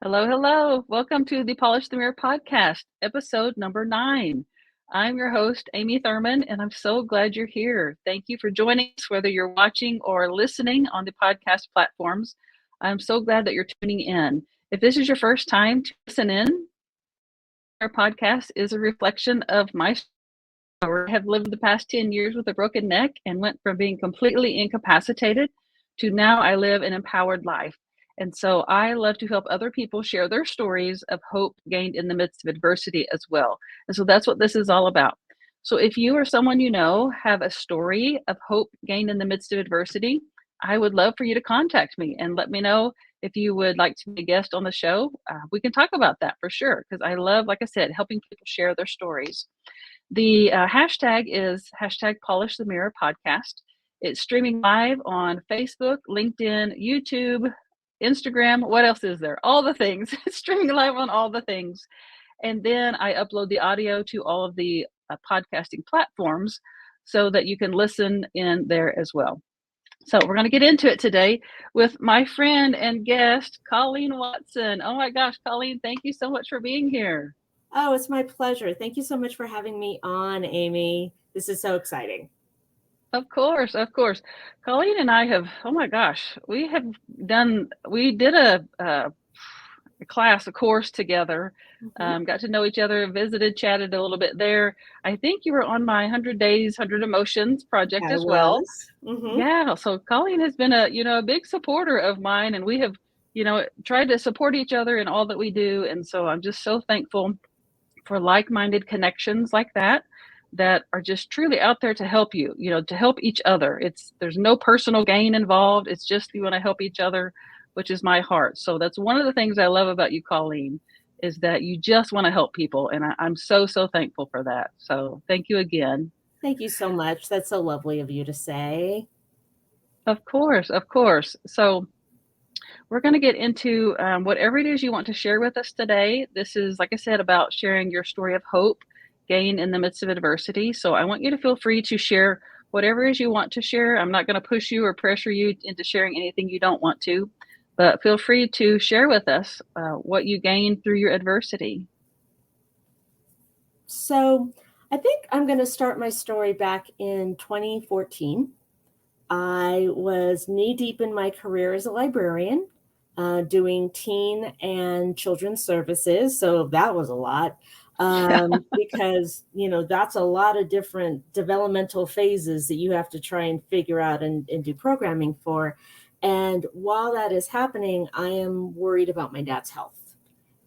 Hello, hello. Welcome to the Polish the Mirror podcast, episode number 9. I'm your host, Amy Thurman, and I'm so glad you're here. Thank you for joining us, whether you're watching or listening on the podcast platforms. I'm so glad that you're tuning in. If this is your first time to listen in, our podcast is a reflection of my story. I have lived the past 10 years with a broken neck and went from being completely incapacitated to now I live an empowered life. And so I love to help other people share their stories of hope gained in the midst of adversity as well. And so that's what this is all about. So if you or someone you know have a story of hope gained in the midst of adversity, I would love for you to contact me and let me know if you would like to be a guest on the show. We can talk about that for sure because I love, like I said, helping people share their stories. The hashtag is hashtag Polish the Mirror podcast. It's streaming live on Facebook, LinkedIn, YouTube, Instagram. What else is there? All the things. It's streaming live on all the things. And then I upload the audio to all of the podcasting platforms so that you can listen in there as well. So we're going to get into it today with my friend and guest, Colleen Watson. Oh my gosh, Colleen, thank you so much for being here. Oh, it's my pleasure. Thank you so much for having me on, Amy. This is so exciting. Of course, of course. Colleen and I have, oh my gosh, we did a class, a course together, got to know each other, visited, chatted a little bit there. I think you were on my 100 Days, 100 Emotions project as well. Yeah, so Colleen has been a big supporter of mine, and we have, tried to support each other in all that we do. And so I'm just so thankful for like-minded connections like that are just truly out there to help you, to help each other. There's no personal gain involved. It's just you want to help each other, which is my heart. So that's one of the things I love about you, Colleen, is that you just want to help people. And I'm so thankful for that. So thank you again. Thank you so much. That's so lovely of you to say. Of course, of course. So we're going to get into whatever it is you want to share with us today. This is, like I said, about sharing your story of hope gained in the midst of adversity. So I want you to feel free to share whatever it is you want to share. I'm not going to push you or pressure you into sharing anything you don't want to, but feel free to share with us what you gained through your adversity. So I think I'm going to start my story back in 2014. I was knee-deep in my career as a librarian, doing teen and children's services. So that was a lot. Because, that's a lot of different developmental phases that you have to try and figure out and do programming for. And while that is happening, I am worried about my dad's health.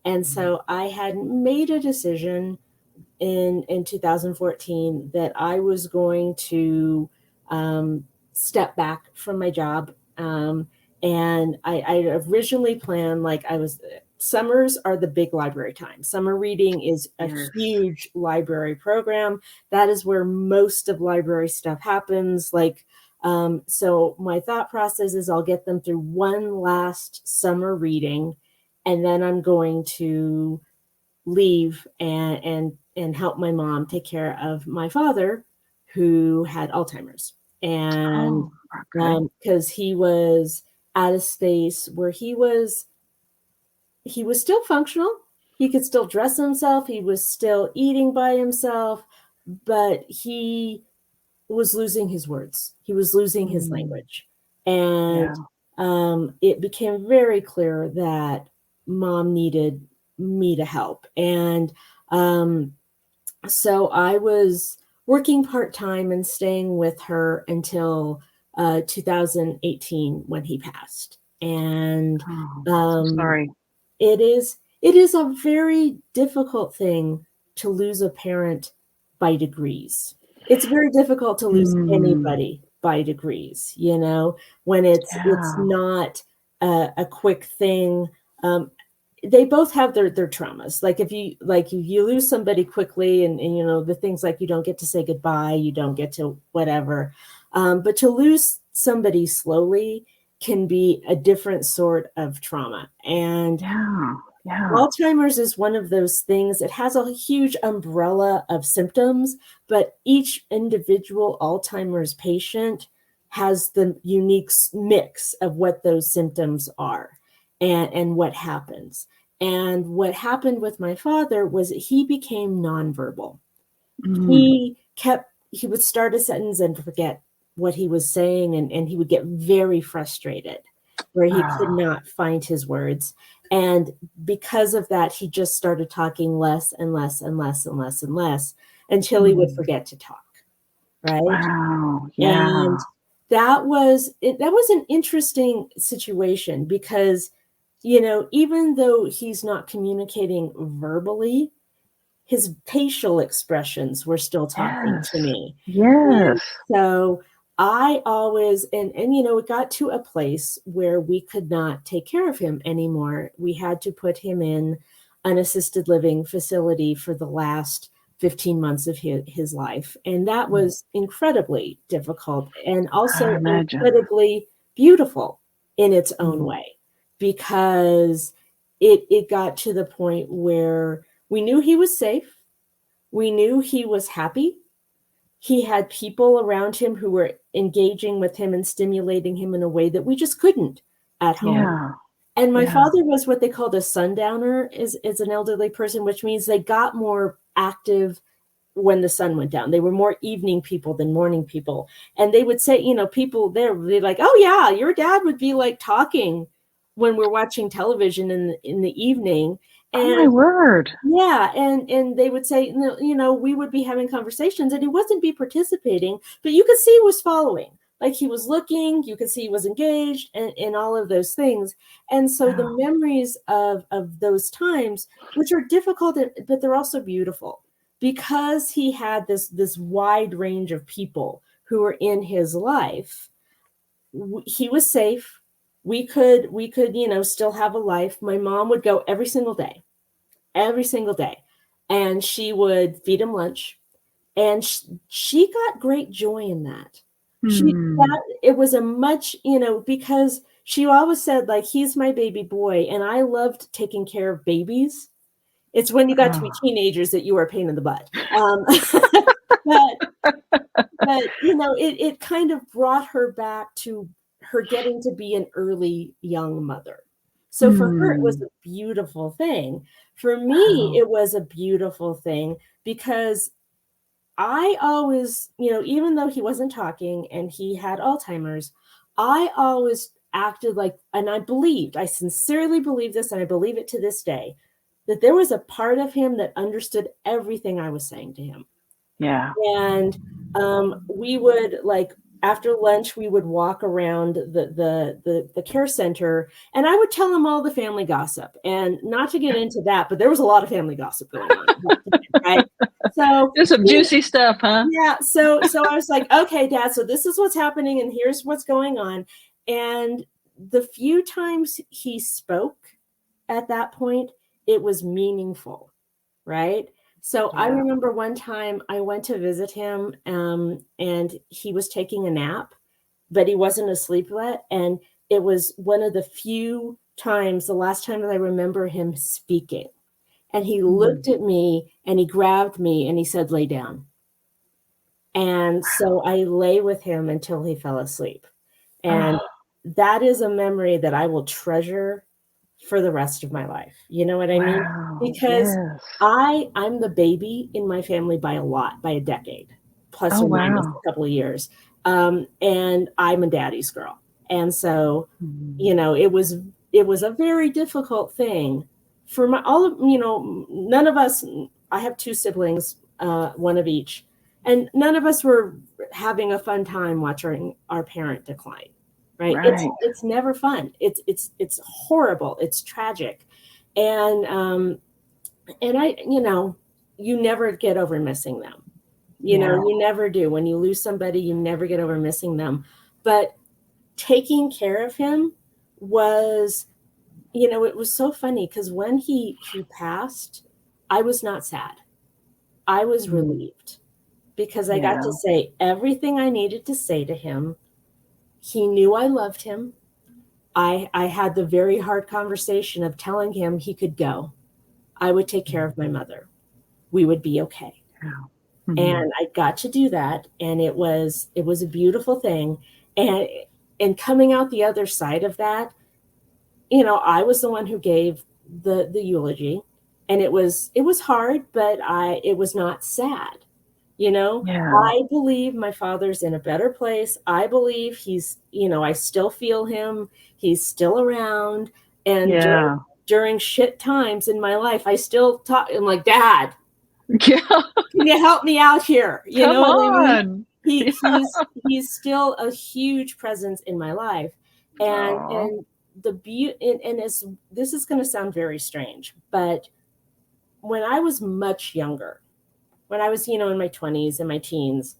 And so I had made a decision in 2014 that I was going to step back from my job. And I originally planned, summers are the big library time. Summer reading is a huge library program. That is where most of library stuff happens. So my thought process is I'll get them through one last summer reading, and then I'm going to leave and help my mom take care of my father, who had Alzheimer's. And because he was at a space where he was still functional. He could still dress himself. He was still eating by himself, but he was losing his words. He was losing his language. And it became very clear that mom needed me to help. And so I was working part-time and staying with her until 2018 when he passed. And sorry. It is a very difficult thing to lose a parent by degrees. It's very difficult to lose anybody by degrees, when it's not a quick thing. They both have their traumas. If you lose somebody quickly and the things like you don't get to say goodbye, you don't get to whatever. But to lose somebody slowly can be a different sort of trauma. And Alzheimer's is one of those things. It has a huge umbrella of symptoms, but each individual Alzheimer's patient has the unique mix of what those symptoms are and what happens. And what happened with my father was he became nonverbal. Mm. He would start a sentence and forget what he was saying, and he would get very frustrated where he could Oh. not find his words. And because of that, he just started talking less and less and less and less and less until he would forget to talk. Right. Wow. Yeah. And that was an interesting situation because, even though he's not communicating verbally, his facial expressions were still talking Yes. to me. Yes. And so I always, and it got to a place where we could not take care of him anymore. We had to put him in an assisted living facility for the last 15 months of his life. And that was incredibly difficult and I also imagine. incredibly beautiful in its own Mm. way, because it got to the point where we knew he was safe. We knew he was happy. He had people around him who were engaging with him and stimulating him in a way that we just couldn't at home. Yeah. And my Yeah. father was what they called a sundowner, is an elderly person, which means they got more active when the sun went down. They were more evening people than morning people. And they would say, people there, they're like, oh yeah, your dad would be like talking when we're watching television in the evening. Oh my And word. yeah, and they would say, we would be having conversations, and he wasn't be participating, but you could see he was following. Like he was looking, you could see he was engaged, and all of those things. And so the Wow. memories of those times, which are difficult, but they're also beautiful, because he had this wide range of people who were in his life. He was safe. We could, still have a life. My mom would go every single day, and she would feed him lunch, and she got great joy in that. Hmm. It was a much, because she always said, like, he's my baby boy, and I loved taking care of babies. It's when you got to be Oh. teenagers that you were a pain in the butt. But it kind of brought her back to her getting to be an early young mother. So for her, it was Hmm. a beautiful thing. For me, Wow. it was a beautiful thing because I always, even though he wasn't talking and he had Alzheimer's, I always acted like, and I sincerely believe this, and I believe it to this day, that there was a part of him that understood everything I was saying to him. Yeah. And we would, like, after lunch, we would walk around the care center, and I would tell him all the family gossip. And not to get into that, but there was a lot of family gossip going on, right? So Just some juicy stuff, huh? yeah, so I was like, okay, Dad, so this is what's happening, and here's what's going on. And the few times he spoke at that point, it was meaningful, right? So I Yeah. remember one time I went to visit him, and he was taking a nap, but he wasn't asleep yet. And it was one of the few times, the last time that I remember him speaking. And he looked at me and he grabbed me and he said, lay down. And so I lay with him until he fell asleep. And Oh, that is a memory that I will treasure for the rest of my life. You know what I mean? wow. Because Yes. I'm the baby in my family by a decade, plus Oh, or minus wow. a couple of years. And I'm a daddy's girl. And so, Hmm. it was a very difficult thing for none of us. I have two siblings, one of each, and none of us were having a fun time watching our parent decline. Right? Right. It's never fun. It's horrible. It's tragic, and I, you never get over missing them. Yeah. You never do. When you lose somebody, you never get over missing them. But taking care of him was, it was so funny because when he passed, I was not sad. I was Mm. relieved because I got to Yeah. say everything I needed to say to him. He knew I loved him. I had the very hard conversation of telling him he could go. I would take care of my mother. We would be okay. Yeah. Hmm. And I got to do that, and it was a beautiful thing. And coming out the other side of that, I was the one who gave the eulogy, and it was hard, but it was not sad. Yeah. I believe my father's in a better place. I believe he's, I still feel him. He's still around. And Yeah. during shit times in my life, I still talk. I'm like, Dad, Yeah. can you help me out here? You Come know what I mean? on. He's still a huge presence in my life. And Aw. and the beauty, and as this is going to sound very strange, but when I was much younger, when I was, in my 20s and my teens,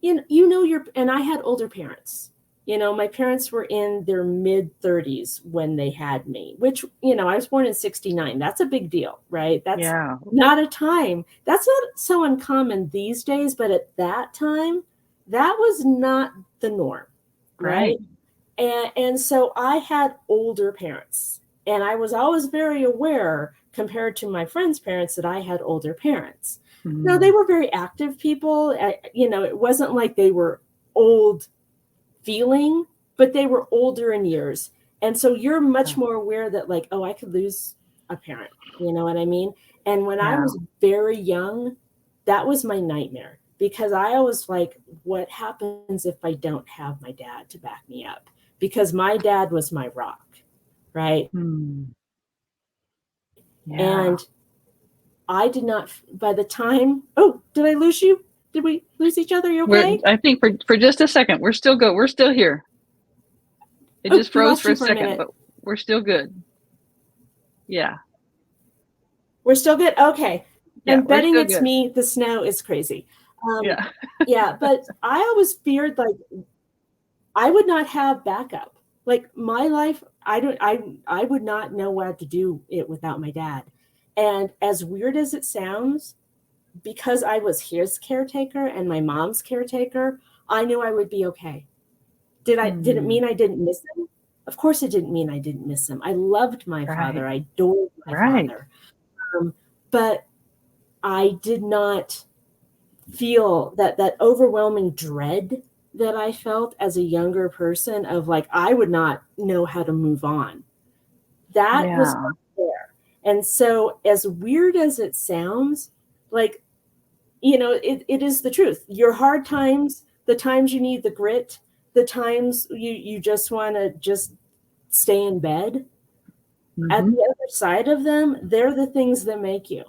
and I had older parents. My parents were in their mid 30s when they had me, which, I was born in 69. That's a big deal, right? That's Yeah. not a time. That's not so uncommon these days, but at that time, that was not the norm, right? Right. And so I had older parents, and I was always very aware compared to my friends' parents that I had older parents. No, they were very active people. It wasn't like they were old feeling, but they were older in years. And so you're much more aware that, like, oh, I could lose a parent. You know what I mean? And when I Yeah. was very young, that was my nightmare, because I always like, what happens if I don't have my dad to back me up? Because my dad was my rock, right? Yeah. And I did not, by the time, oh, did I lose you? Did we lose each other? You okay? I think for just a second, we're still good. We're still here. It just We froze lost for you a for a second, minute. but we're still good. Yeah. We're still good? Okay. Yeah, I'm we're betting still it's good. me. The snow is crazy. Yeah. Yeah, but I always feared, like, I would not have backup. Like, my life, I would not know what to do it without my dad. And as weird as it sounds, because I was his caretaker and my mom's caretaker, I knew I would be okay. Did it mean I didn't miss him? Of course it didn't mean I didn't miss him. I loved my father. Right. I adored my Right. father. But I did not feel that overwhelming dread that I felt as a younger person of, like, I would not know how to move on. That was Yeah. not there. And so, as weird as it sounds, like, it is the truth. Your hard times, the times you need the grit, the times you just want to just stay in bed, at the other side of them, they're the things that make you.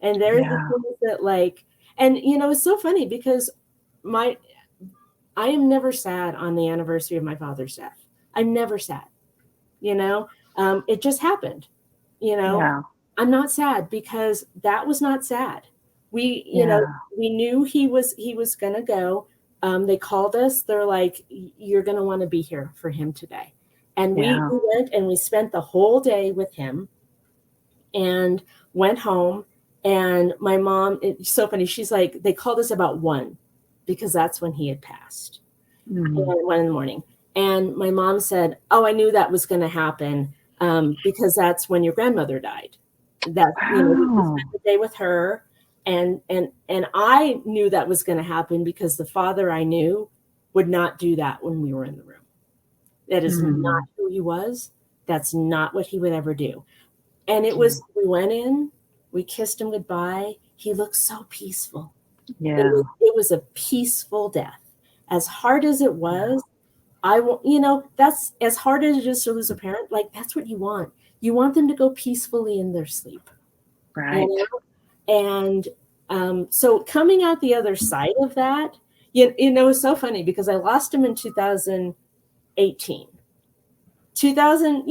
And they're the Yeah. things that, like, and it's so funny because I am never sad on the anniversary of my father's death. I'm never sad. It just happened. Yeah. I'm not sad because that was not sad. We, Yeah. we knew he was gonna go. They called us. They're like, you're gonna want to be here for him today. And we Yeah. went and we spent the whole day with him and went home. And my mom, it's so funny. She's like, they called us about 1 because that's when he had passed. And 1 in the morning. And my mom said, oh, I knew that was going to happen because that's when your grandmother died. That, we Wow. spent the day with her. And I knew that was going to happen because the father I knew would not do that when we were in the room. That is not who he was. That's not what he would ever do. And we went in, we kissed him goodbye. He looked so peaceful. Yeah. It was a peaceful death. As hard as it was, that's as hard as it is to lose a parent. Like, that's what you want. You want them to go peacefully in their sleep. Right. And so coming out the other side of that, it's so funny because I lost him in 2018. 2000,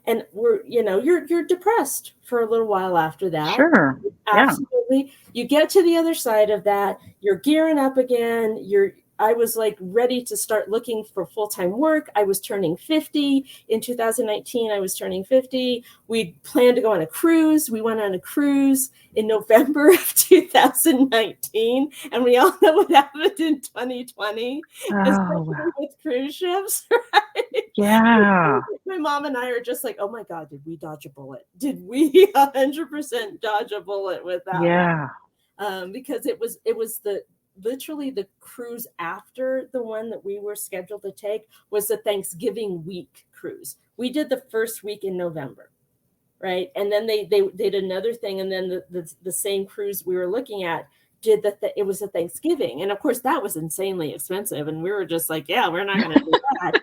and you're depressed for a little while after that. Sure. Absolutely. Yeah. You get to the other side of that, you're gearing up again. I was like ready to start looking for full-time work. I was turning 50 in 2019. I was turning 50. We planned to go on a cruise. We went on a cruise in November of 2019, and we all know what happened in 2020, especially with cruise ships, right? Yeah. My mom and I are just like, oh my God, did we dodge a bullet? Did we 100% dodge a bullet with that? Yeah. Because it was literally the cruise after the one that we were scheduled to take was the Thanksgiving week cruise. We did the first week in November, right? And then they did another thing, and then the same cruise we were looking at did it was a Thanksgiving, and of course that was insanely expensive, and we were just like, yeah, we're not going to do that.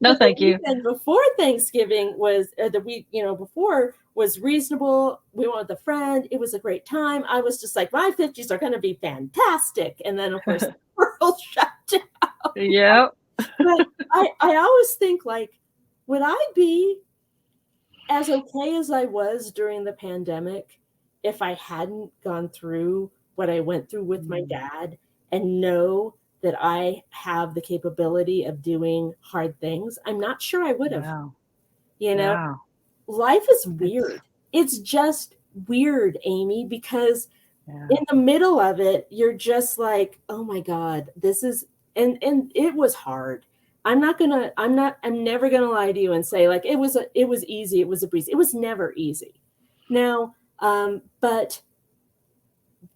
No, thank you. And before Thanksgiving was the week, before was reasonable. We went with a friend. It was a great time. I was just like, my 50s are going to be fantastic. And then, of course, the world shut down. Yep. But I always think, like, would I be as okay as I was during the pandemic if I hadn't gone through what I went through with my dad and know that I have the capability of doing hard things? I'm not sure I would have. Wow. Life is weird. It's just weird, Amy, because in the middle of it, you're just like, oh my God, this is, and it was hard. I'm never gonna lie to you and say like it was easy, it was a breeze. It was never easy. Now, but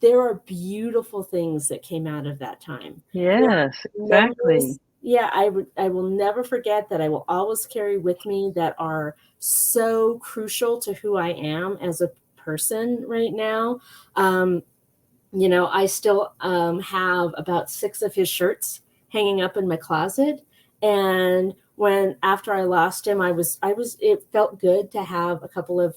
there are beautiful things that came out of that time. Yes, exactly. I will never forget that. I will always carry with me that are so crucial to who I am as a person right now. I still have about 6 of his shirts hanging up in my closet. And after I lost him, it felt good to have a couple of,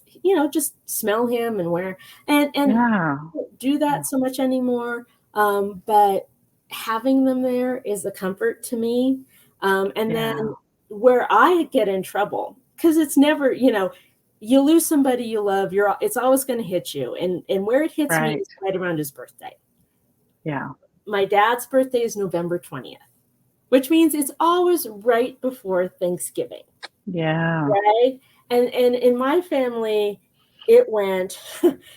just smell him and wear, and don't do that so much anymore. But having them there is a comfort to me. Then where I get in trouble, because it's never, you lose somebody you love, it's always going to hit you. And where it hits me is right around his birthday. Yeah. My dad's birthday is November 20th. Which means it's always right before Thanksgiving. Yeah. Right. And in my family, it went,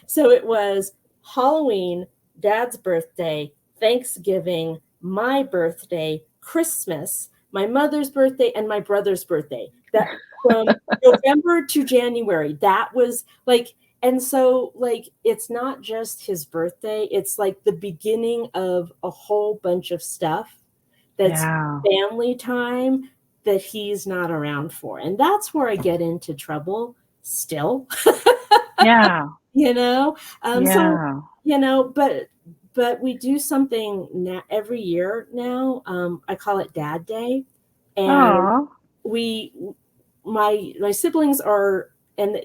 so it was Halloween, Dad's birthday, Thanksgiving, my birthday, Christmas, my mother's birthday, and my brother's birthday. That from November to January, that was like, and so like, it's not just his birthday. It's like the beginning of a whole bunch of stuff that's family time that he's not around for. And that's where I get into trouble still. Yeah. But we do something every year now. I call it Dad Day. And my siblings are, and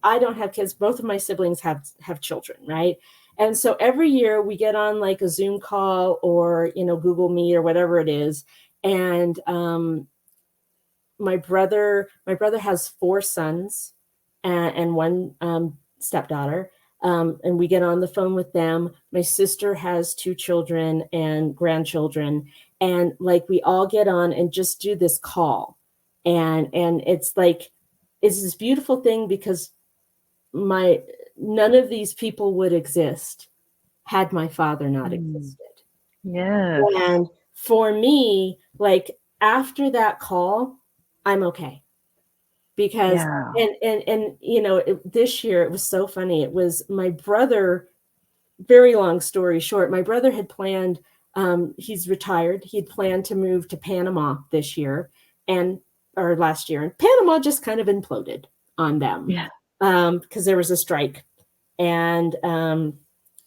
I don't have kids. Both of my siblings have children, right? And so every year we get on like a Zoom call or, Google Meet or whatever it is. And my brother has 4 sons and 1 stepdaughter. And we get on the phone with them. My sister has 2 children and grandchildren. And like, we all get on and just do this call. And it's like, it's this beautiful thing because none of these people would exist had my father not existed. Yes. And for me, like after that call, I'm okay. Because, this year it was so funny. It was my brother, very long story short, my brother had planned, he's retired. He'd planned to move to Panama this year or last year. And Panama just kind of imploded on them. Yeah. Because there was a strike, and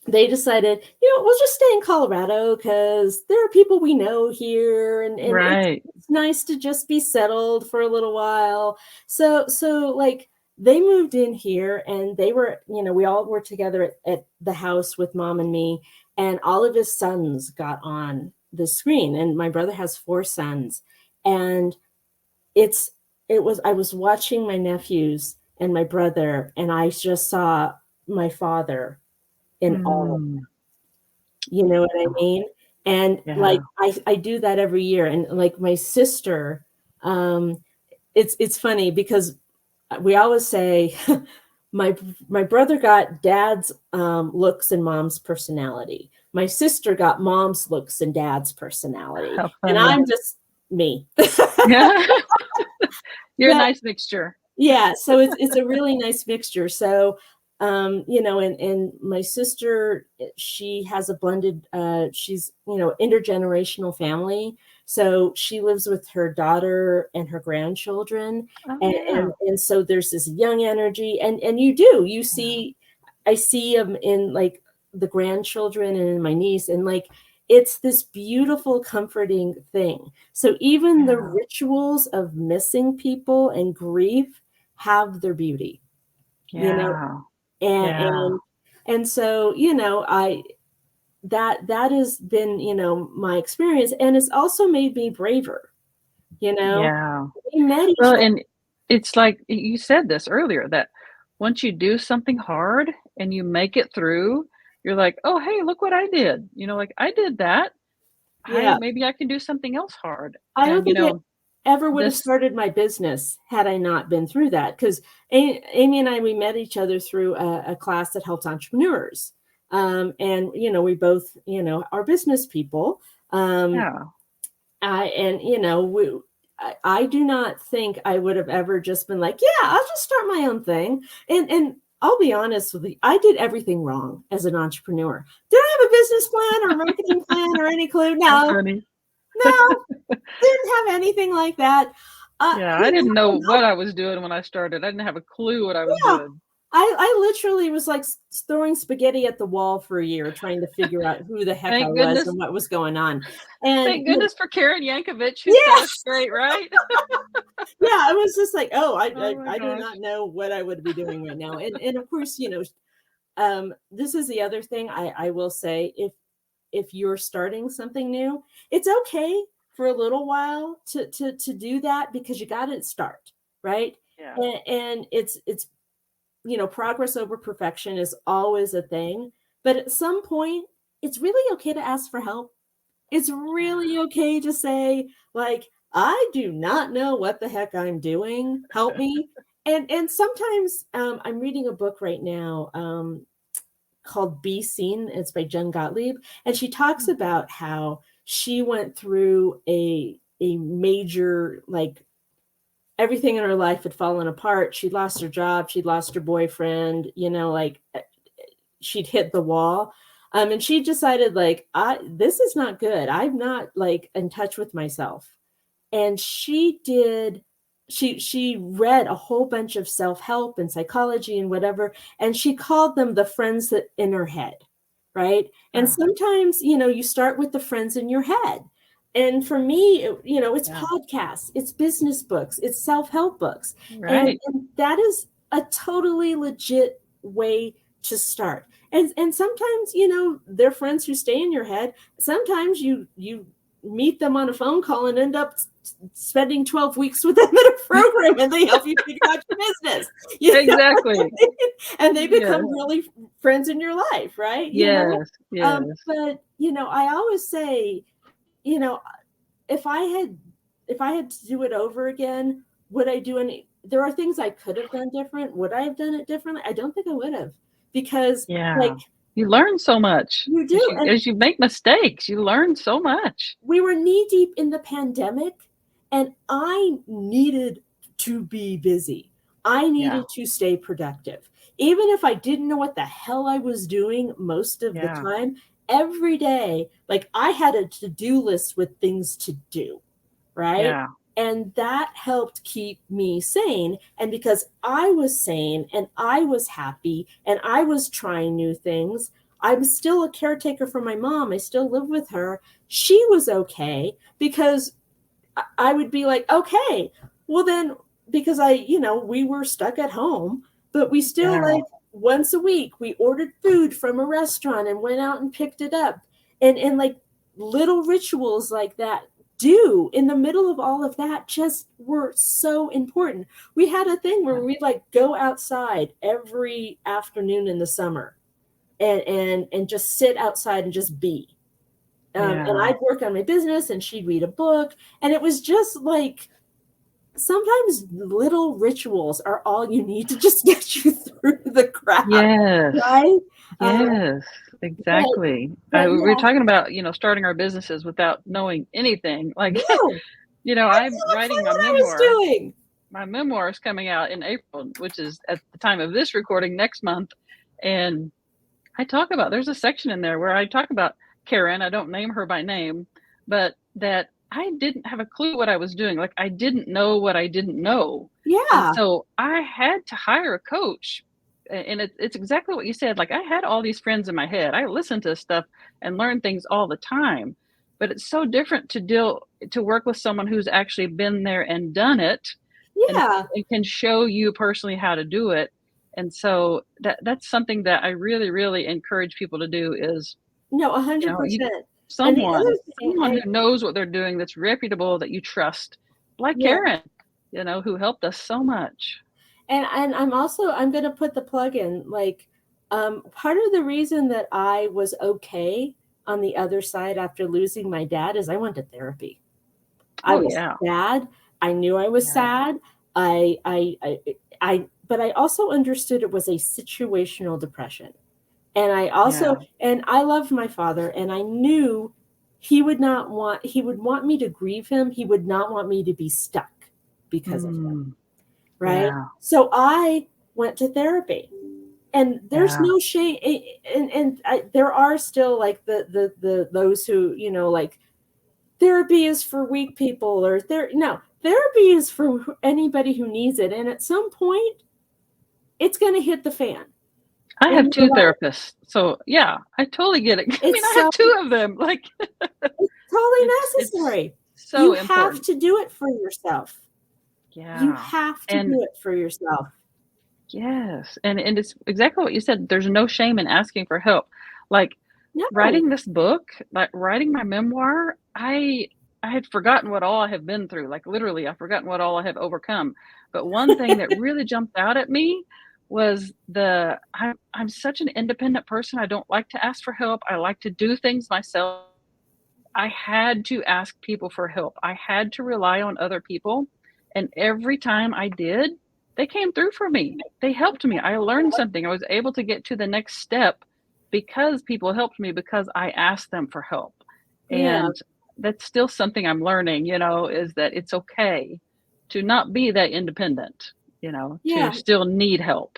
they decided, we'll just stay in Colorado because there are people we know here, and it's nice to just be settled for a little while. So like they moved in here, and they were, we all were together at the house with Mom and me, and all of his sons got on the screen, and my brother has 4 sons, and I was watching my nephews and my brother, and I just saw my father in all of them. You know what I mean? And like, I do that every year. And like my sister, it's funny because we always say my brother got Dad's looks and Mom's personality. My sister got Mom's looks and Dad's personality. And I'm just me. You're a nice mixture. Yeah, so it's a really nice mixture. So, and my sister, she has a blended, she's, intergenerational family. So she lives with her daughter and her grandchildren. Oh, And, yeah. and so there's this young energy, and you see, I see them in like the grandchildren and in my niece, and like, it's this beautiful, comforting thing. So even the Yeah. rituals of missing people and grief have their beauty, you know, Yeah. and, Yeah. and so, that has been, my experience, and it's also made me braver, you know. Yeah. We met each Well, other. and it's like you said this earlier that once you do something hard and you make it through, you're like, "Oh, hey, look what I did." Like, "I did that. I Yeah. maybe I can do something else hard." I don't And, think I ever would have this started my business had I not been through that. Because Amy and I, we met each other through a class that helps entrepreneurs. And, we both, are business people. Um, Yeah. and, I do not think I would have ever just been like, yeah, I'll just start my own thing. And I'll be honest with you, I did everything wrong as an entrepreneur. Did I have a business plan or marketing plan or any clue? How No, funny. no, didn't have anything like that. Yeah, I didn't know what I was doing when I started. I didn't have a clue what I was Yeah, doing. I literally was like throwing spaghetti at the wall for a year, trying to figure out who the heck I Thank was goodness and what was going on. And thank goodness for Karen Yankovich who set us yes, straight, right? yeah, I was just like, oh, Oh my I do gosh. not know what I would be doing right now. And of course, this is the other thing I will say, if you're starting something new, it's okay for a little while to do that, because you got to start, right? Yeah. And it's progress over perfection is always a thing, but at some point it's really okay to ask for help. It's Yeah. really okay to say, like, I do not know what the heck I'm doing, help me. And sometimes, I'm reading a book right now, called Be Seen. It's by Jen Gottlieb. And she talks about how she went through a major, like, everything in her life had fallen apart. She lost her job. She'd lost her boyfriend, like, she'd hit the wall. And she decided, like, this is not good. I'm not like in touch with myself. And she read a whole bunch of self-help and psychology and whatever, and she called them the friends that in her head, right? And Oh, sometimes, you start with the friends in your head. And for me, it's yeah. podcasts, it's business books, it's self-help books. And, Right. and that is a totally legit way to start. And sometimes, they're friends who stay in your head. Sometimes you meet them on a phone call and end up spending 12 weeks with them in a program, and they help you figure out your business. Exactly. And they Yes. become really friends in your life, right? Yes. Yes. But I always say, you know, if I had to do it over again, would I do any? There are things I could have done different. Would I have done it differently? I don't think I would have, because, like, Yeah. You learn so much. you As do. you And as you make mistakes, you learn so much. we were knee deep in the pandemic, and I needed to be busy. I Yeah. needed to stay productive. Even if I didn't know what the hell I was doing most of the Yeah. time, every day, like, I had a to-do list with things to do, right? Yeah. And that helped keep me sane. And because I was sane and I was happy and I was trying new things, I'm still a caretaker for my mom. I still live with her. She was okay, because I would be like, okay, well then, because we were stuck at home, but we still, Yeah. like, once a week we ordered food from a restaurant and went out and picked it up. And like, little rituals like that, do in the middle of all of that, just were so important. We had a thing where Yeah. we'd, like, go outside every afternoon in the summer, and just sit outside and just be. And Yeah. I'd work on my business and she'd read a book. And it was just like, sometimes little rituals are all you need to just get you through the crap, Yes. right? Yes. But Exactly. but We were yeah, talking about, starting our businesses without knowing anything. Like, no, I I'm had no writing clue my what I was memoir. doing. My memoir is coming out in April, which is at the time of this recording next month. And there's a section in there where I talk about Karen. I don't name her by name, but that I didn't have a clue what I was doing. Like, I didn't know what I didn't know. And Yeah. so I had to hire a coach. And it's exactly what you said. Like, I had all these friends in my head. I listened to stuff and learn things all the time. But it's so different to work with someone who's actually been there and done it, and Yeah. it can show you personally how to do it. And so that's something that I really, really encourage people to do is, No, you 100%. And the someone other thing, someone who knows what they're doing, that's reputable, that you trust, like yeah. Karen, who helped us so much. And I'm going to put the plug in, like, part of the reason that I was okay on the other side after losing my dad is I went to therapy. I Oh, was yeah. sad. I knew I was Yeah. sad. But I also understood it was a situational depression. And Yeah. and I loved my father, and I knew he would want me to grieve him. He would not want me to be stuck because of him. Mm. Right. Yeah. So I went to therapy, and there's Yeah. no shame. There are still like those who, like, therapy is for weak people, or no, therapy is for anybody who needs it. And at some point it's going to hit the fan I in have your 2 life. therapists, so, yeah, I totally get it. I mean, It's I so have 2 of them, like, It's totally it's necessary. so You have important. to do it for yourself. You Yeah. have to And do it for yourself. yes, and it's exactly what you said, there's no shame in asking for help. Like, No. writing this book, like, writing my memoir, I had forgotten what all I have been through, like, literally, I've forgotten what all I have overcome. But one thing that really jumped out at me was I'm such an independent person, I don't like to ask for help, I like to do things myself. I had to ask people for help. I had to rely on other people, and every time I did, they came through for me. They helped me. I learned something. I was able to get to the next step because people helped me, because I asked them for help. Yeah. And that's still something I'm learning, is that it's okay to not be that independent, to Yeah. still need help.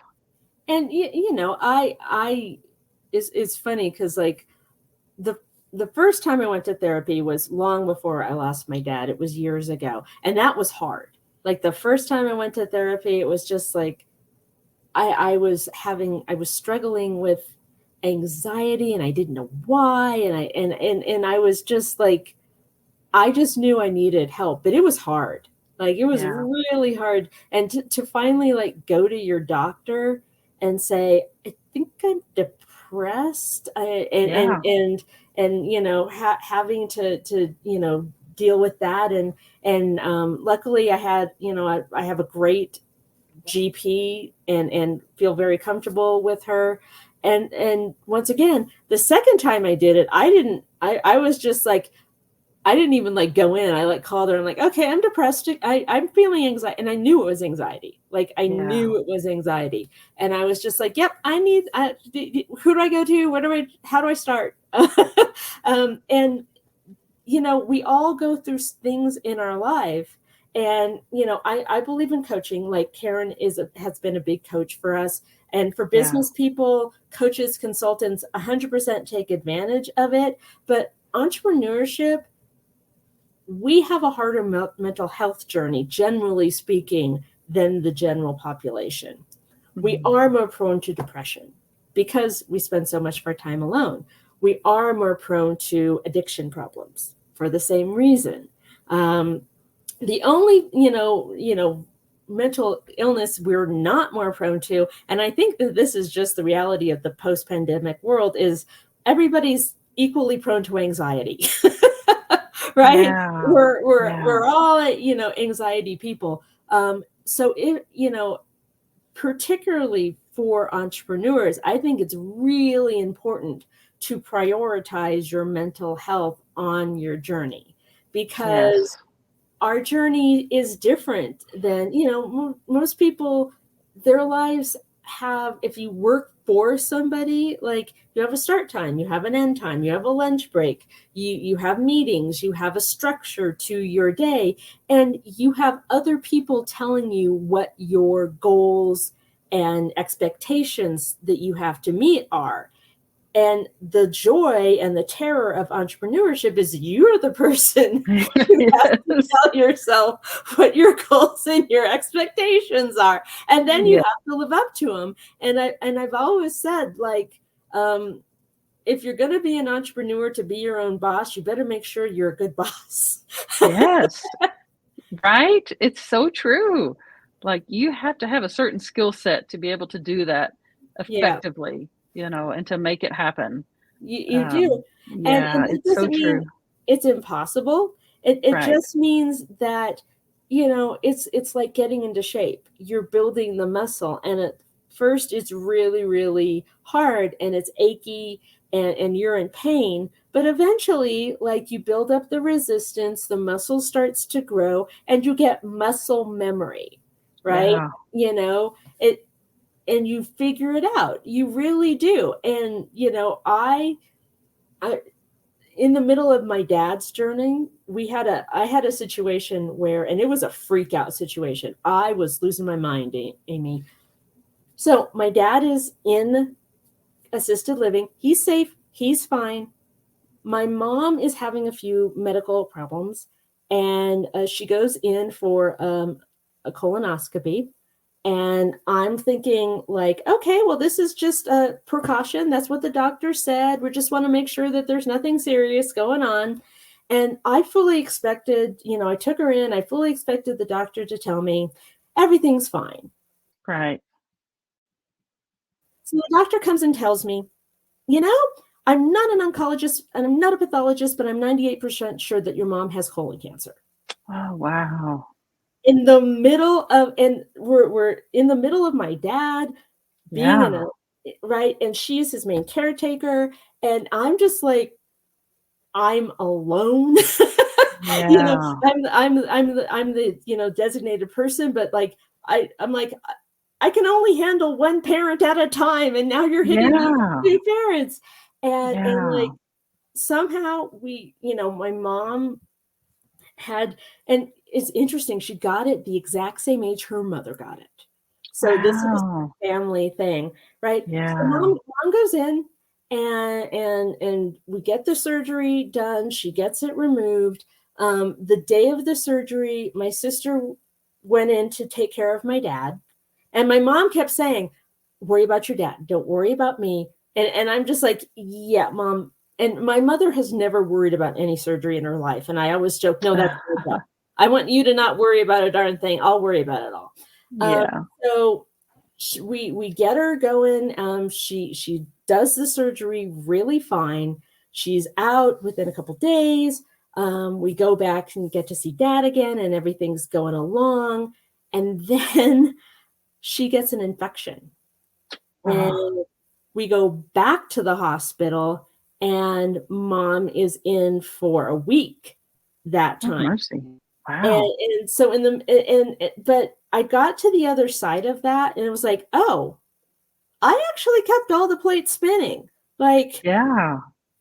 And I it's funny because, like, the the first time I went to therapy was long before I lost my dad. It was years ago, and that was hard. Like, the first time I went to therapy, it was just like I was struggling with anxiety, and I didn't know why, and I was just like, I just knew I needed help, but it was hard. Like, it was Yeah. really hard. And to finally, like, go to your doctor and say, I think I'm depressed. Yeah. Having to, deal with that. Luckily I had, I have a great GP, and feel very comfortable with her. And once again, the second time I did it, I was just like, I didn't even, like, go in. I, like, called her. I'm like, okay, I'm depressed. I'm feeling anxiety. And I knew it was anxiety. Like, I Yeah. knew it was anxiety. And I was just like, yep, who do I go to? How do I start? And, we all go through things in our life. And, I believe in coaching. Like, Karen has been a big coach for us. And for Yeah. business people, coaches, consultants, 100% take advantage of it. But entrepreneurship, we have a harder mental health journey, generally speaking, than the general population. We Mhm. are more prone to depression because we spend so much of our time alone. We are more prone to addiction problems for the same reason. The only, mental illness we're not more prone to, and I think that this is just the reality of the post-pandemic world, is everybody's equally prone to anxiety. Right? Yeah. We're Yeah. all, anxiety people. So if, particularly for entrepreneurs, I think it's really important to prioritize your mental health on your journey, because Yes. our journey is different than, most people, their lives have, if you work for somebody, like, you have a start time, you have an end time, you have a lunch break, you have meetings, you have a structure to your day, and you have other people telling you what your goals and expectations that you have to meet are. And the joy and the terror of entrepreneurship is you're the person who has to Yes. tell yourself what your goals and your expectations are. And then you Yeah. have to live up to them. And I've always said, like, if you're going to be an entrepreneur to be your own boss, you better make sure you're a good boss. Yes. Right? It's so true. Like, you have to have a certain skill set to be able to do that Yeah, effectively, and to make it happen. you do. And Yeah, it it's so doesn't true. mean it's impossible. It Right. just means that, it's like getting into shape. You're building the muscle, and at first it's really, really hard and it's achy, and you're in pain. But eventually, like, you build up the resistance, the muscle starts to grow, and you get muscle memory, right? Yeah. It and you figure it out. You really do. And I in the middle of my dad's journey, I had a situation where, and it was a freak out situation. I was losing my mind, Amy. So my dad is in assisted living. He's safe. He's fine. My mom is having a few medical problems, and she goes in for a colonoscopy. And I'm thinking, like, okay, well, this is just a precaution. That's what the doctor said. We just want to make sure that there's nothing serious going on. And I fully expected, I took her in. I fully expected the doctor to tell me everything's fine. Right. So the doctor comes and tells me, you know, I'm not an oncologist and I'm not a pathologist, but I'm 98% sure that your mom has colon cancer. Oh, wow. In the middle of, and we're in the middle of my dad being in Yeah. a right, and she's his main caretaker, and I'm just like, I'm alone. Yeah. I'm the designated person, but like I'm like, I can only handle one parent at a time, and now you're hitting me with Yeah. two parents. And like, Yeah. somehow my mom had, and it's interesting, she got it the exact same age her mother got it. So this was Wow. a family thing, right? So Yeah. mom goes in, and we get the surgery done. She gets it removed. The day of the surgery, my sister went in to take care of my dad, and my mom kept saying, "Worry about your dad. Don't worry about me." And I'm just like, "Yeah, mom." And my mother has never worried about any surgery in her life. And I always joke, no, that's your job. I want you to not worry about a darn thing. I'll worry about it all. Um, Yeah. so we get her going. She does the surgery really fine. She's out within a couple days. We go back and get to see dad again, and everything's going along. And then she gets an infection. Oh, And we go back to the hospital, and mom is in for a week that oh, time. mercy. And, Wow. and so but I got to the other side of that, and it was like, oh, I actually kept all the plates spinning. Like, Yeah.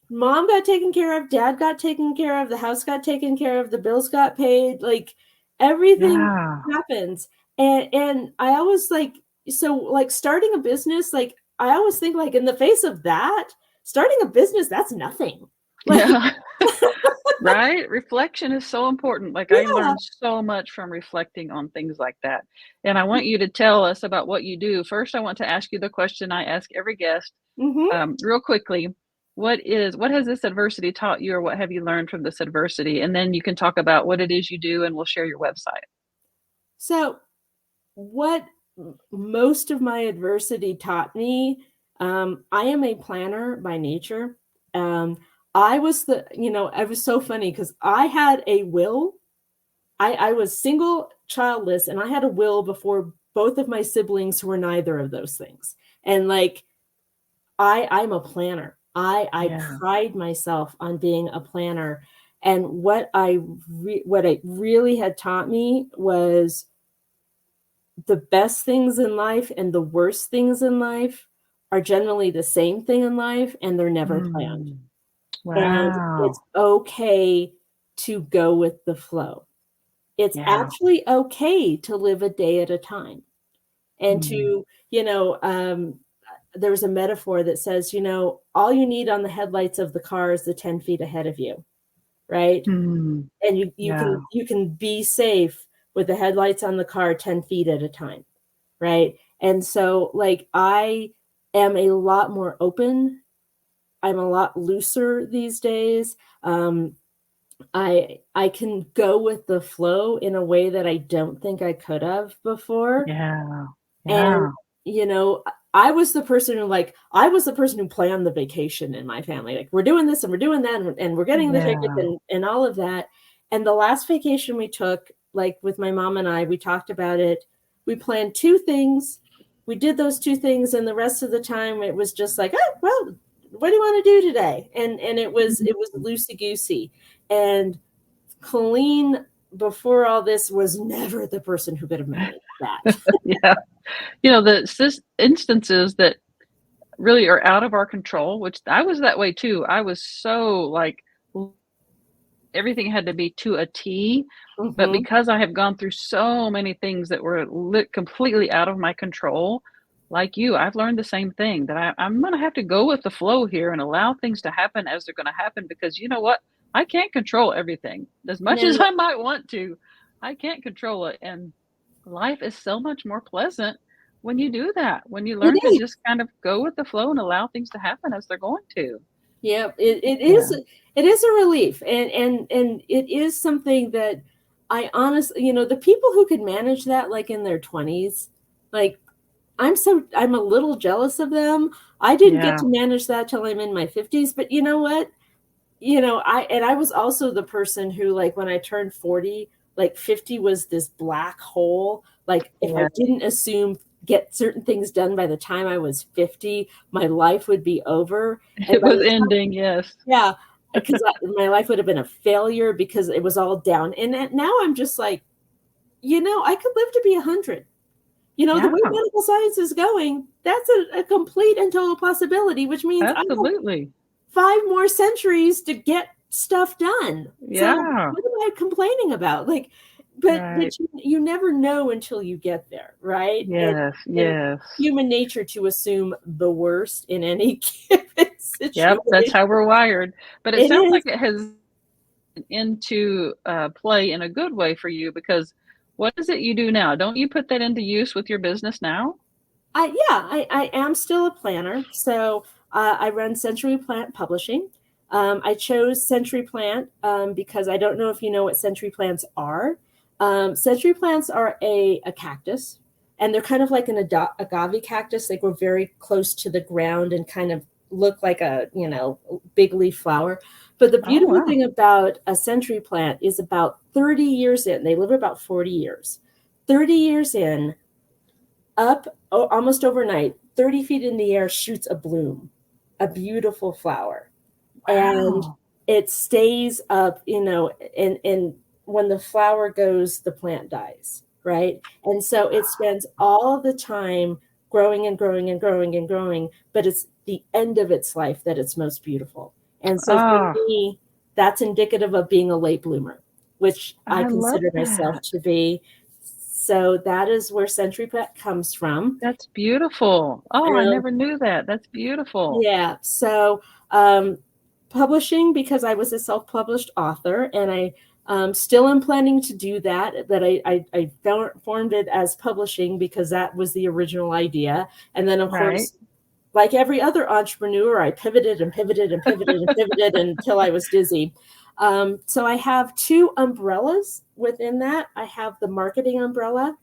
mom got taken care of, dad got taken care of, the house got taken care of, the bills got paid, like everything Yeah. happens. And I always like, so like starting a business, like I always think, like, in the face of that, starting a business, that's nothing. Like, Yeah. Right? Reflection is so important. Like, I yeah. learned so much from reflecting on things like that. And I want you to tell us about what you do. First, I want to ask you the question I ask every guest, Hmm. real quickly. What has this adversity taught you, or what have you learned from this adversity? And then you can talk about what it is you do, and we'll share your website. So what most of my adversity taught me, I am a planner by nature. Um, I was I was so funny because I had a will. I was single, childless, and I had a will before both of my siblings who were neither of those things. And like, I'm a planner. I Yeah. pride myself on being a planner. And what it really had taught me was the best things in life and the worst things in life are generally the same thing in life, and they're never planned. Mm. And it's Wow. okay to go with the flow. It's Yeah. actually okay to live a day at a time, and Mm. to, there was a metaphor that says, all you need on the headlights of the car is the 10 feet ahead of you, right? Mm, And you yeah. can be safe with the headlights on the car 10 feet at a time, right? And so like I am a lot more open. I'm a lot looser these days. I can go with the flow in a way that I don't think I could have before. Yeah. And, Yeah. I was the person who planned the vacation in my family. Like, we're doing this and we're doing that and we're getting the tickets Yeah. and all of that. And the last vacation we took, like with my mom and I, we talked about it. We planned two things. We did those two things. And the rest of the time it was just like, oh, well, what do you want to do today? And it was loosey goosey. And Colleen, before all this, was never the person who could have managed that. Yeah. The instances that really are out of our control, which I was that way too. I was so like everything had to be to a T. But Mm-hmm. because I have gone through so many things that were completely out of my control, like you, I've learned the same thing that I'm going to have to go with the flow here and allow things to happen as they're going to happen because you know what? I can't control everything as much as Now, I might want to. I can't control it. And life is so much more pleasant when you do that, when you it learn to is. just kind of go with the flow and allow things to happen as they're going to. Yeah, it Yeah. is. It is a relief, and it is something that I honestly, the people who could manage that, like in their 20s, like I'm a little jealous of them. I didn't get Yeah. to manage that till I'm in my 50s, but you know what? I was also the person who, like, when I turned 40, like 50 was this black hole. Like, if I Yeah. didn't get certain things done by the time I was 50, my life would be over. And It by was the time, ending. Yes. yeah, because my life would have been a failure because it was all down. And now I'm just like, I could live to be 100. The Yeah. way medical science is going, that's a complete and total possibility, which means I have Absolutely. 5 more centuries to get stuff done. So Yeah. what am I complaining about? Like, but Right. you never know until you get there, right? Yes. And Yes. human nature to assume the worst in any given Yep. That's situation. how we're wired. But it It sounds is. like it has into play in a good way for you because what is it you do now? Don't you put that into use with your business now? I am still a planner. So I run Century Plant Publishing. I chose Century Plant because I don't know if you know what Century Plants are. Century plants are a cactus, and they're kind of like an agave cactus. They grow very close to the ground and kind of look like a big leaf flower. But the Oh, beautiful wow. thing about a century plant is about 30 years in, they live about 40 years. 30 years in, almost overnight, 30 feet in the air, shoots a bloom, a beautiful flower. And Wow. it stays up, and when the flower goes, the plant dies, right? And so it spends all the time growing and growing and growing and growing, but it's the end of its life that it's most beautiful. And so for Oh, me, that's indicative of being a late bloomer, which I I love consider myself that. to be. So that is where Century Pet comes from. That's beautiful. Oh, I Um, never knew that. That's beautiful. yeah. So um, publishing, because I was a self-published author, and I still am planning to do that. But I formed it as publishing because that was the original idea. And then, of Right. course, like every other entrepreneur, I pivoted and pivoted and pivoted and pivoted until I was dizzy. So I have two umbrellas within that. I have the marketing umbrella,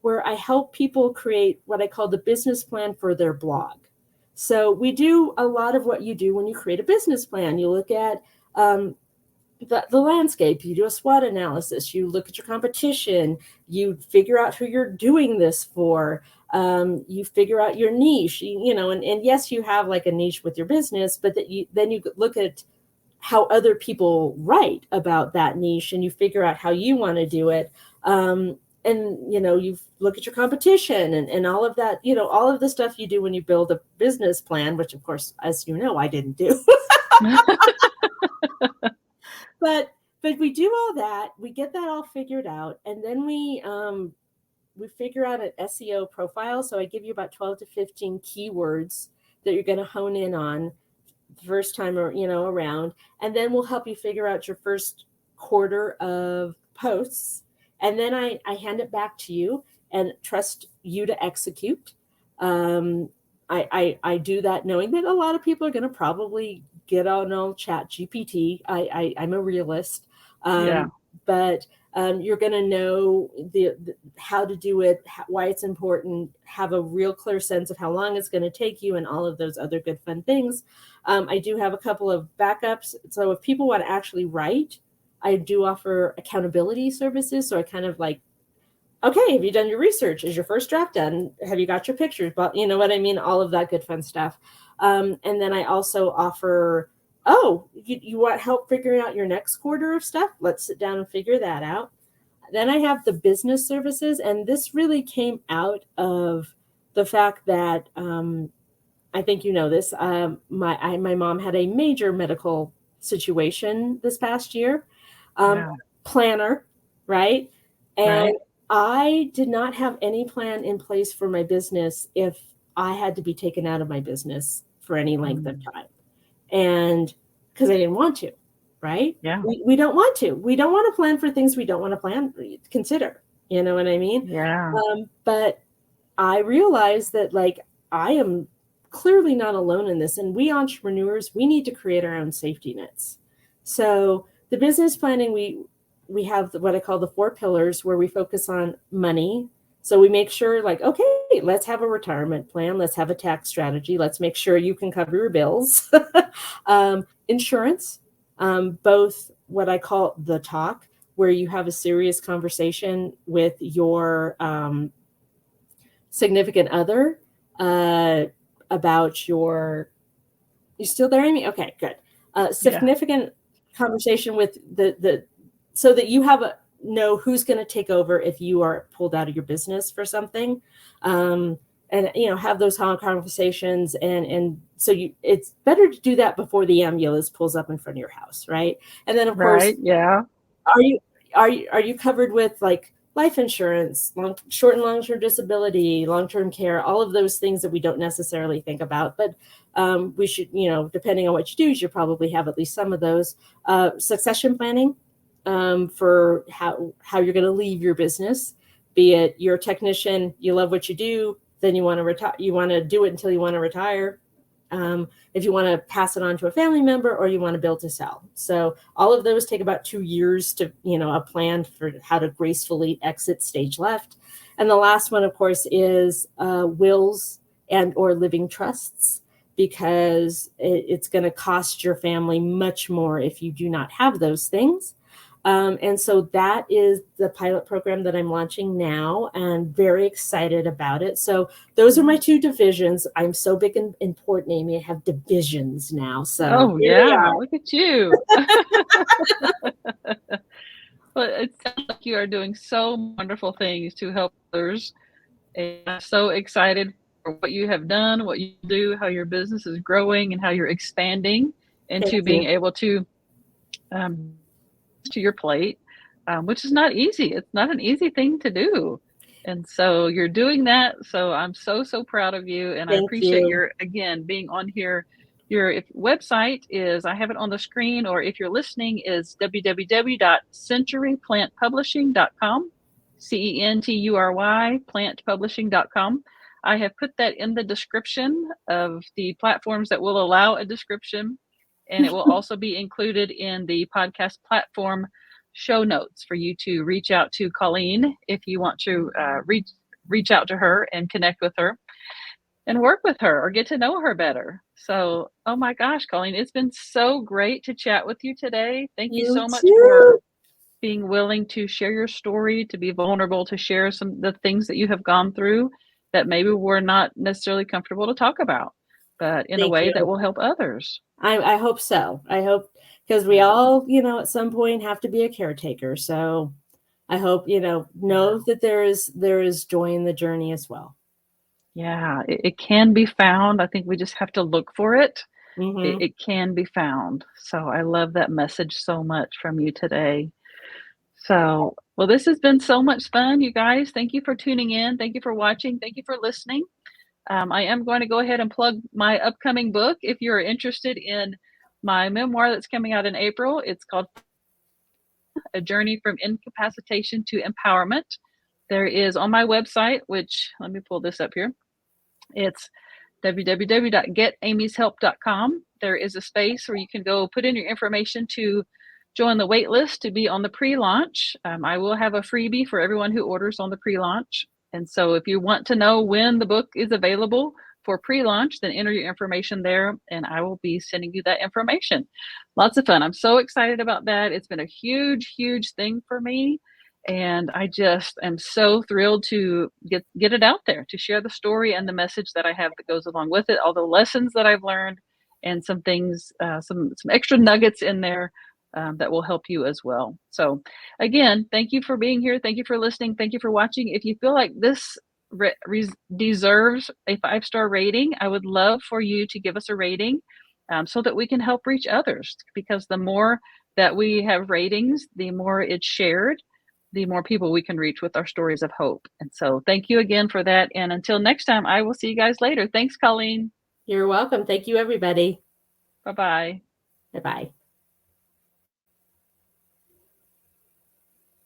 where I help people create what I call the business plan for their blog. So we do a lot of what you do when you create a business plan. You look at the landscape, you do a SWOT analysis, you look at your competition, you figure out who you're doing this for, you figure out your niche, and yes, you have like a niche with your business, but then you look at how other people write about that niche and you figure out how you want to do it. And you look at your competition and all of that, all of the stuff you do when you build a business plan, which of course, as you know, I didn't do. But we do all that, we get that all figured out, and then we figure out an SEO profile. So I give you about 12 to 15 keywords that you're going to hone in on the first time or around, and then we'll help you figure out your first quarter of posts, and then I hand it back to you and trust you to execute. I do that knowing that a lot of people are going to probably get on old chat GPT. I'm a realist. Yeah. But you're going to know the how to do it, why it's important, have a real clear sense of how long it's going to take you, and all of those other good fun things. I do have a couple of backups. So if people want to actually write, I do offer accountability services. So I kind of like, okay, have you done your research? Is your first draft done? Have you got your pictures? But you know what I mean? All of that good fun stuff. And then I also offer, you want help figuring out your next quarter of stuff? Let's sit down and figure that out. Then I have the business services. And this really came out of the fact that I think you know this. My mom had a major medical situation this past year. Wow. Planner, right? And Right. I did not have any plan in place for my business if I had to be taken out of my business for any length of time. And because I didn't want to, right? Yeah. We don't want to. We don't want to plan for things we don't want to consider. You know what I mean? Yeah. But I realized that like I am clearly not alone in this. And we entrepreneurs, we need to create our own safety nets. So the business planning, we have what I call the 4 pillars, where we focus on money. So we make sure like, okay, let's have a retirement plan. Let's have a tax strategy. Let's make sure you can cover your bills. Insurance, both what I call the talk, where you have a serious conversation with your significant other about you still there, Amy? Okay, good. Significant conversation with the so that you know who's going to take over if you are pulled out of your business for something, and have those conversations, and so it's better to do that before the ambulance pulls up in front of your house, right? And then of course, are you covered with like life insurance, short and long-term disability, long-term care, all of those things that we don't necessarily think about, but we should, depending on what you do, you should probably have at least some of those. Succession planning, for how you're going to leave your business, be it you're a technician, you love what you do, then you want to retire, you want to do it until you want to retire. If you want to pass it on to a family member, or you want to build to sell. So all of those take about 2 years to, a plan for how to gracefully exit stage left. And the last one, of course, is wills and or living trusts, because it's going to cost your family much more if you do not have those things. And so that is the pilot program that I'm launching now, and very excited about it. So those are my 2 divisions. I'm so big and important, Amy. I have divisions now. So Look at you. Well, it sounds like you are doing so wonderful things to help others. And I'm so excited for what you have done, what you do, how your business is growing, and how you're expanding into being able to your plate, which is not easy. It's not an easy thing to do. And so you're doing that. So I'm so proud of you. And I appreciate your, again, being on here. Your website is, I have it on the screen, or if you're listening, is www.centuryplantpublishing.com, CENTURY, plantpublishing.com. I have put that in the description of the platforms that will allow a description. And it will also be included in the podcast platform show notes for you to reach out to Colleen if you want to reach out to her and connect with her and work with her or get to know her better. So, oh my gosh, Colleen, it's been so great to chat with you today. Thank you so much for being willing to share your story, to be vulnerable, to share some of the things that you have gone through that maybe we're not necessarily comfortable to talk about, but in a way that will help others. I hope so. I hope, because we all, at some point have to be a caretaker. So I hope, know that there is joy in the journey as well. Yeah, it can be found. I think we just have to look for it. Mm-hmm. It can be found. So I love that message so much from you today. So, well, this has been so much fun, you guys. Thank you for tuning in. Thank you for watching. Thank you for listening. I am going to go ahead and plug my upcoming book. If you're interested in my memoir that's coming out in April, it's called A Journey from Incapacitation to Empowerment. There is on my website, which let me pull this up here. It's www.getamyshelp.com. There is a space where you can go put in your information to join the wait list to be on the pre-launch. I will have a freebie for everyone who orders on the pre-launch. And so if you want to know when the book is available for pre-launch, then enter your information there and I will be sending you that information. Lots of fun. I'm so excited about that. It's been a huge, huge thing for me. And I just am so thrilled to get it out there, to share the story and the message that I have that goes along with it, all the lessons that I've learned and some things, some extra nuggets in there that will help you as well. So again, thank you for being here. Thank you for listening. Thank you for watching. If you feel like this deserves a 5-star rating, I would love for you to give us a rating so that we can help reach others, because the more that we have ratings, the more it's shared, the more people we can reach with our stories of hope. And so thank you again for that. And until next time, I will see you guys later. Thanks, Colleen. You're welcome. Thank you, everybody. Bye-bye. Bye-bye.